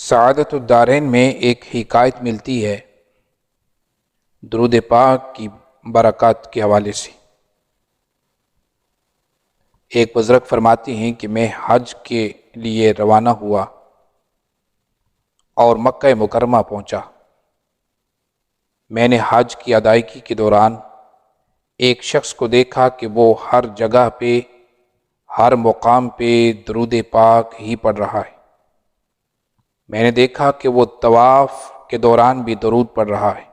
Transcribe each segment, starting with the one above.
سعادت الدارین میں ایک حکایت ملتی ہے درود پاک کی برکات کے حوالے سے۔ ایک بزرگ فرماتے ہیں کہ میں حج کے لیے روانہ ہوا اور مکہ مکرمہ پہنچا۔ میں نے حج کی ادائیگی کے دوران ایک شخص کو دیکھا کہ وہ ہر جگہ پہ، ہر مقام پہ درود پاک ہی پڑھ رہا ہے۔ میں نے دیکھا کہ وہ طواف کے دوران بھی درود پڑھ رہا ہے۔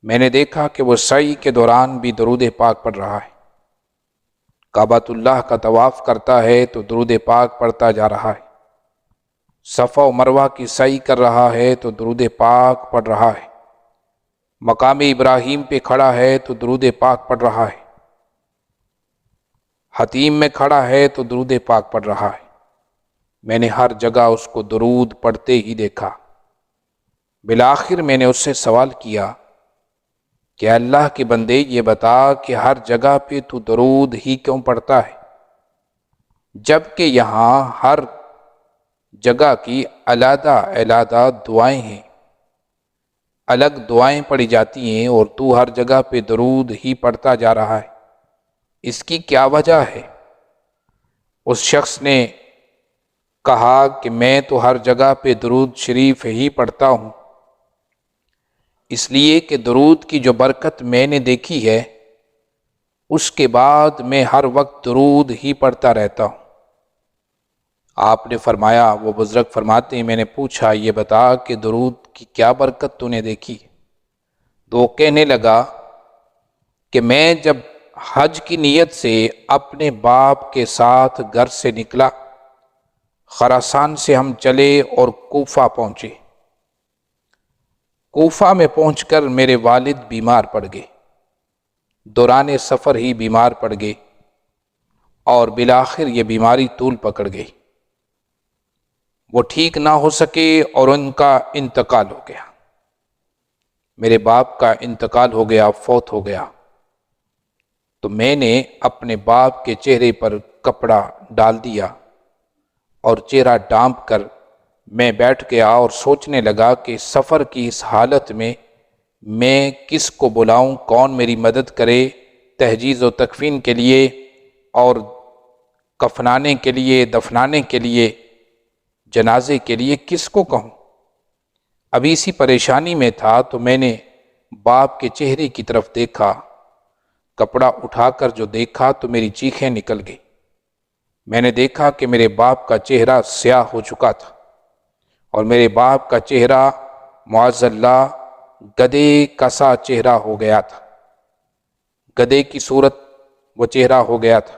میں نے دیکھا کہ وہ سعی کے دوران بھی درود پاک پڑھ رہا ہے۔ کعبۃ اللہ کا طواف کرتا ہے تو درود پاک پڑھتا جا رہا ہے۔ صفا و مروہ کی سعی کر رہا ہے تو درود پاک پڑھ رہا ہے۔ مقام ابراہیم پہ کھڑا ہے تو درود پاک پڑھ رہا ہے۔ حتیم میں کھڑا ہے تو درود پاک پڑھ رہا ہے۔ میں نے ہر جگہ اس کو درود پڑھتے ہی دیکھا۔ بالآخر میں نے اس سے سوال کیا کہ اللہ کے بندے یہ بتا کہ ہر جگہ پہ تو درود ہی کیوں پڑھتا ہے، جبکہ یہاں ہر جگہ کی علیحدہ علیحدہ دعائیں ہیں، الگ دعائیں پڑھی جاتی ہیں، اور تو ہر جگہ پہ درود ہی پڑھتا جا رہا ہے، اس کی کیا وجہ ہے؟ اس شخص نے کہا کہ میں تو ہر جگہ پہ درود شریف ہی پڑھتا ہوں، اس لیے کہ درود کی جو برکت میں نے دیکھی ہے اس کے بعد میں ہر وقت درود ہی پڑھتا رہتا ہوں۔ آپ نے فرمایا، وہ بزرگ فرماتے ہیں، میں نے پوچھا یہ بتا کہ درود کی کیا برکت تو نے دیکھی؟ تو وہ کہنے لگا کہ میں جب حج کی نیت سے اپنے باپ کے ساتھ گھر سے نکلا، خراسان سے ہم چلے اور کوفہ پہنچے۔ کوفہ میں پہنچ کر میرے والد بیمار پڑ گئے، دوران سفر ہی بیمار پڑ گئے، اور بالآخر یہ بیماری طول پکڑ گئی، وہ ٹھیک نہ ہو سکے اور ان کا انتقال ہو گیا۔ میرے باپ کا انتقال ہو گیا، فوت ہو گیا۔ تو میں نے اپنے باپ کے چہرے پر کپڑا ڈال دیا اور چہرہ ڈھانپ کر میں بیٹھ گیا اور سوچنے لگا کہ سفر کی اس حالت میں کس کو بلاؤں، کون میری مدد کرے تجہیز و تکفین کے لیے اور کفنانے کے لیے، دفنانے کے لیے، جنازے کے لیے کس کو کہوں؟ ابھی اسی پریشانی میں تھا تو میں نے باپ کے چہرے کی طرف دیکھا، کپڑا اٹھا کر جو دیکھا تو میری چیخیں نکل گئی۔ میں نے دیکھا کہ میرے باپ کا چہرہ سیاہ ہو چکا تھا، اور میرے باپ کا چہرہ معاذ اللہ گدھے کا سا چہرہ ہو گیا تھا، گدھے کی صورت وہ چہرہ ہو گیا تھا۔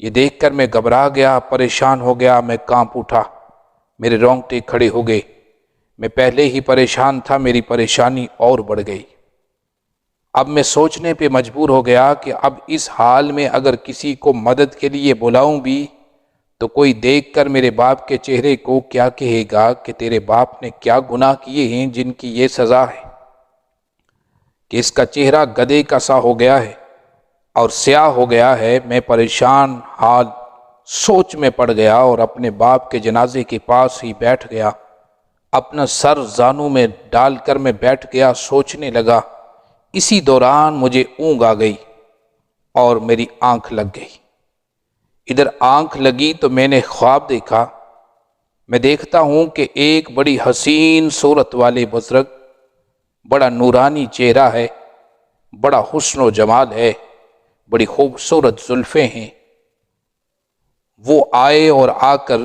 یہ دیکھ کر میں گھبرا گیا، پریشان ہو گیا، میں کانپ اٹھا، میرے رونگٹے کھڑے ہو گئے۔ میں پہلے ہی پریشان تھا، میری پریشانی اور بڑھ گئی۔ اب میں سوچنے پہ مجبور ہو گیا کہ اب اس حال میں اگر کسی کو مدد کے لیے بلاؤں بھی تو کوئی دیکھ کر میرے باپ کے چہرے کو کیا کہے گا کہ تیرے باپ نے کیا گناہ کیے ہیں جن کی یہ سزا ہے کہ اس کا چہرہ گدھے کا سا ہو گیا ہے اور سیاہ ہو گیا ہے۔ میں پریشان حال سوچ میں پڑ گیا اور اپنے باپ کے جنازے کے پاس ہی بیٹھ گیا، اپنا سر زانوں میں ڈال کر میں بیٹھ گیا، سوچنے لگا۔ اسی دوران مجھے اونگ آ گئی اور میری آنکھ لگ گئی۔ ادھر آنکھ لگی تو میں نے خواب دیکھا۔ میں دیکھتا ہوں کہ ایک بڑی حسین صورت والے بزرگ، بڑا نورانی چہرہ ہے، بڑا حسن و جمال ہے، بڑی خوبصورت زلفیں ہیں، وہ آئے اور آ کر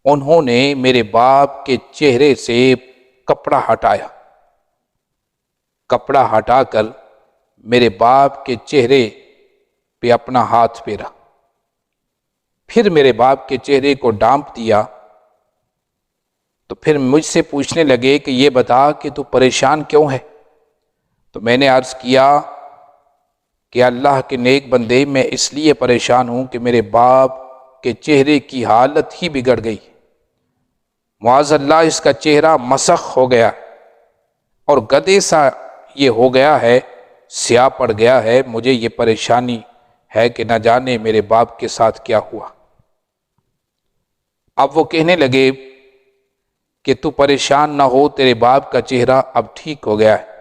انہوں نے میرے باپ کے چہرے سے کپڑا ہٹایا، کپڑا ہٹا کر میرے باپ کے چہرے پہ اپنا ہاتھ پھیرا، پھر میرے باپ کے چہرے کو ڈھانپ دیا۔ تو پھر مجھ سے پوچھنے لگے کہ یہ بتا کہ تو پریشان کیوں ہے؟ تو میں نے عرض کیا کہ اللہ کے نیک بندے، میں اس لیے پریشان ہوں کہ میرے باپ کے چہرے کی حالت ہی بگڑ گئی، معاذ اللہ اس کا چہرہ مسخ ہو گیا اور گدھے سا یہ ہو گیا ہے، سیاہ پڑ گیا ہے۔ مجھے یہ پریشانی ہے کہ نہ جانے میرے باپ کے ساتھ کیا ہوا۔ اب وہ کہنے لگے کہ تو پریشان نہ ہو، تیرے باپ کا چہرہ اب ٹھیک ہو گیا ہے۔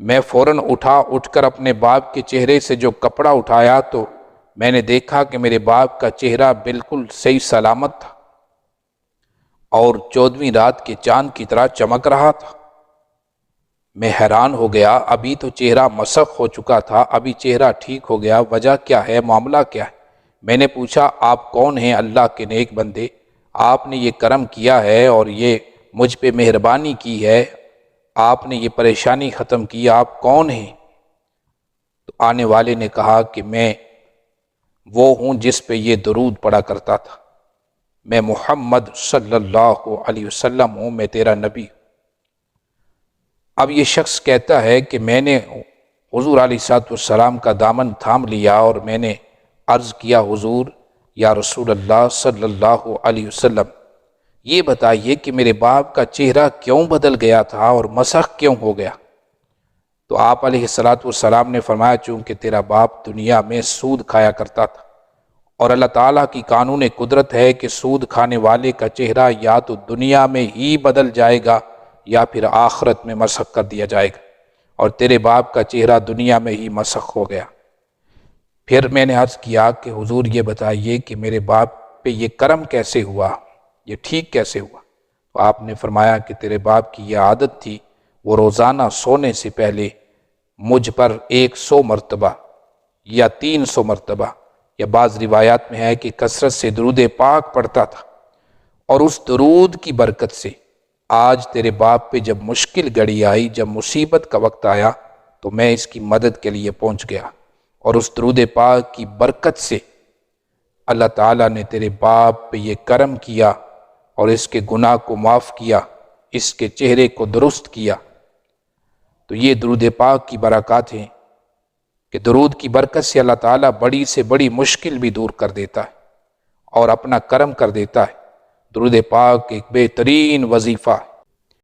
میں فوراً اٹھ کر اپنے باپ کے چہرے سے جو کپڑا اٹھایا تو میں نے دیکھا کہ میرے باپ کا چہرہ بالکل صحیح سلامت تھا اور 14ویں رات کے چاند کی طرح چمک رہا تھا۔ میں حیران ہو گیا، ابھی تو چہرہ مسخ ہو چکا تھا، ابھی چہرہ ٹھیک ہو گیا، وجہ کیا ہے، معاملہ کیا ہے؟ میں نے پوچھا، آپ کون ہیں اللہ کے نیک بندے؟ آپ نے یہ کرم کیا ہے اور یہ مجھ پہ مہربانی کی ہے، آپ نے یہ پریشانی ختم کی، آپ کون ہیں؟ تو آنے والے نے کہا کہ میں وہ ہوں جس پہ یہ درود پڑھا کرتا تھا، میں محمد صلی اللہ علیہ وسلم ہوں، میں تیرا نبی ہوں۔ اب یہ شخص کہتا ہے کہ میں نے حضور علیہ الصلوۃ والسلام کا دامن تھام لیا اور میں نے عرض کیا، حضور یا رسول اللہ صلی اللہ علیہ وسلم، یہ بتائیے کہ میرے باپ کا چہرہ کیوں بدل گیا تھا اور مسخ کیوں ہو گیا؟ تو آپ علیہ الصلوۃ والسلام نے فرمایا، چونکہ تیرا باپ دنیا میں سود کھایا کرتا تھا اور اللہ تعالیٰ کی قانون قدرت ہے کہ سود کھانے والے کا چہرہ یا تو دنیا میں ہی بدل جائے گا یا پھر آخرت میں مسخ کر دیا جائے گا، اور تیرے باپ کا چہرہ دنیا میں ہی مسخ ہو گیا۔ پھر میں نے عرض کیا کہ حضور یہ بتائیے کہ میرے باپ پہ یہ کرم کیسے ہوا، یہ ٹھیک کیسے ہوا؟ تو آپ نے فرمایا کہ تیرے باپ کی یہ عادت تھی، وہ روزانہ سونے سے پہلے مجھ پر 100 مرتبہ یا 300 مرتبہ یا بعض روایات میں ہے کہ کثرت سے درود پاک پڑھتا تھا، اور اس درود کی برکت سے آج تیرے باپ پہ جب مشکل گھڑی آئی، جب مصیبت کا وقت آیا تو میں اس کی مدد کے لیے پہنچ گیا، اور اس درود پاک کی برکت سے اللہ تعالیٰ نے تیرے باپ پہ یہ کرم کیا اور اس کے گناہ کو معاف کیا، اس کے چہرے کو درست کیا۔ تو یہ درود پاک کی برکات ہیں کہ درود کی برکت سے اللہ تعالیٰ بڑی سے بڑی مشکل بھی دور کر دیتا ہے اور اپنا کرم کر دیتا ہے۔ درود پاک ایک بہترین وظیفہ ہے۔